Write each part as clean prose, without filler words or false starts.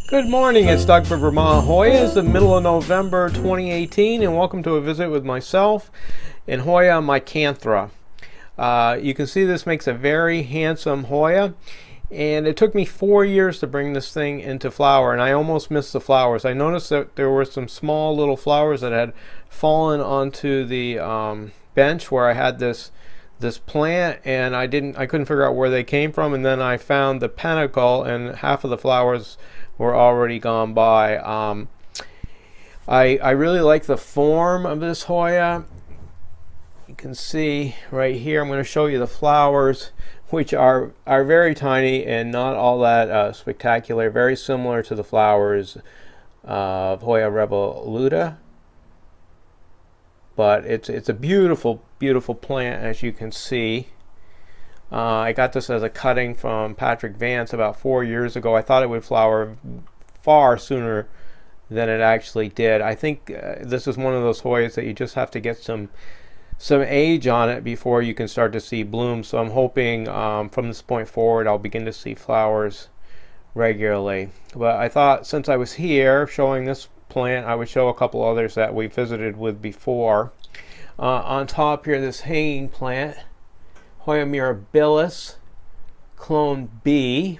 Good morning, it's Doug for Vermont Hoya. It's the middle of November 2018 and welcome to a visit with myself and Hoya micrantha. You can see this makes a very handsome Hoya, and it took me 4 years to bring this thing into flower, and I almost missed the flowers. I noticed that there were some small little flowers that had fallen onto the bench where I had this plant, and I couldn't figure out where they came from, and then I found the panicle and half of the flowers were already gone by. I really like the form of this Hoya. You can see right here, I'm going to show you the flowers, which are very tiny and not all that spectacular, very similar to the flowers of Hoya revoluta. But it's a beautiful plant, as you can see. I got this as a cutting from Patrick Vance about 4 years ago. I thought it would flower far sooner than it actually did. I think this is one of those Hoyas that you just have to get some age on it before you can start to see blooms. So I'm hoping from this point forward I'll begin to see flowers regularly. But I thought since I was here showing this plant, I would show a couple others that we visited with before. On top here, this hanging plant, Hoya mirabilis, clone B.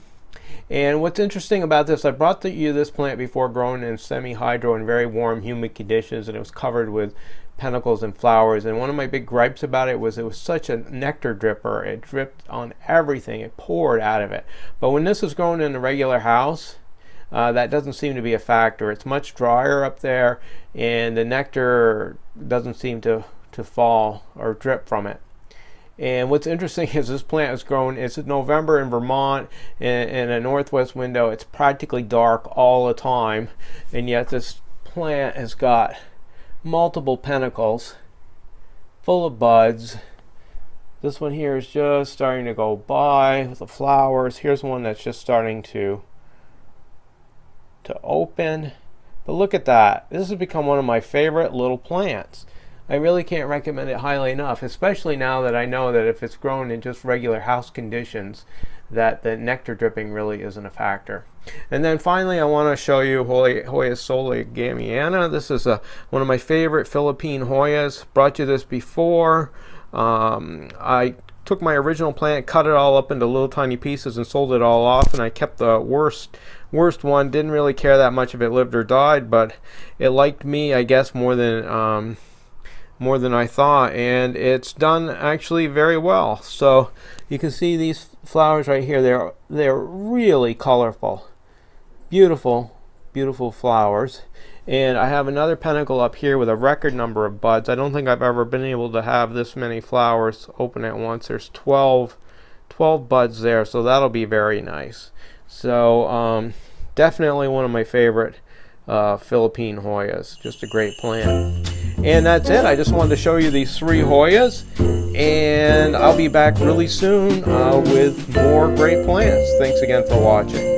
And what's interesting about this, I brought you this plant before, growing in semi-hydro and very warm, humid conditions, and it was covered with panicles and flowers. And one of my big gripes about it was such a nectar dripper. It dripped on everything. It poured out of it. But when this is grown in a regular house, that doesn't seem to be a factor. It's much drier up there, and the nectar doesn't seem to fall or drip from it. And what's interesting is this plant is grown, it's November in Vermont in a northwest window. It's practically dark all the time, and yet this plant has got multiple panicles full of buds. This one here is just starting to go by with the flowers. Here's one that's just starting to open. But look at that. This has become one of my favorite little plants. I really can't recommend it highly enough, especially now that I know that if it's grown in just regular house conditions, that the nectar dripping really isn't a factor. And then finally, I want to show you Hoya soligamiana. This is one of my favorite Philippine Hoyas. Brought you this before. I took my original plant, cut it all up into little tiny pieces, and sold it all off, and I kept the worst one. Didn't really care that much if it lived or died, but it liked me, I guess, more than I thought, and it's done actually very well. So you can see these flowers right here. They're really colorful, beautiful flowers. And I have another panicle up here with a record number of buds. I don't think I've ever been able to have this many flowers open at once. There's 12 buds there, so that'll be very nice. So definitely one of my favorite Philippine Hoyas. Just a great plant. And that's it. I just wanted to show you these 3 Hoyas, and I'll be back really soon with more great plants. Thanks again for watching.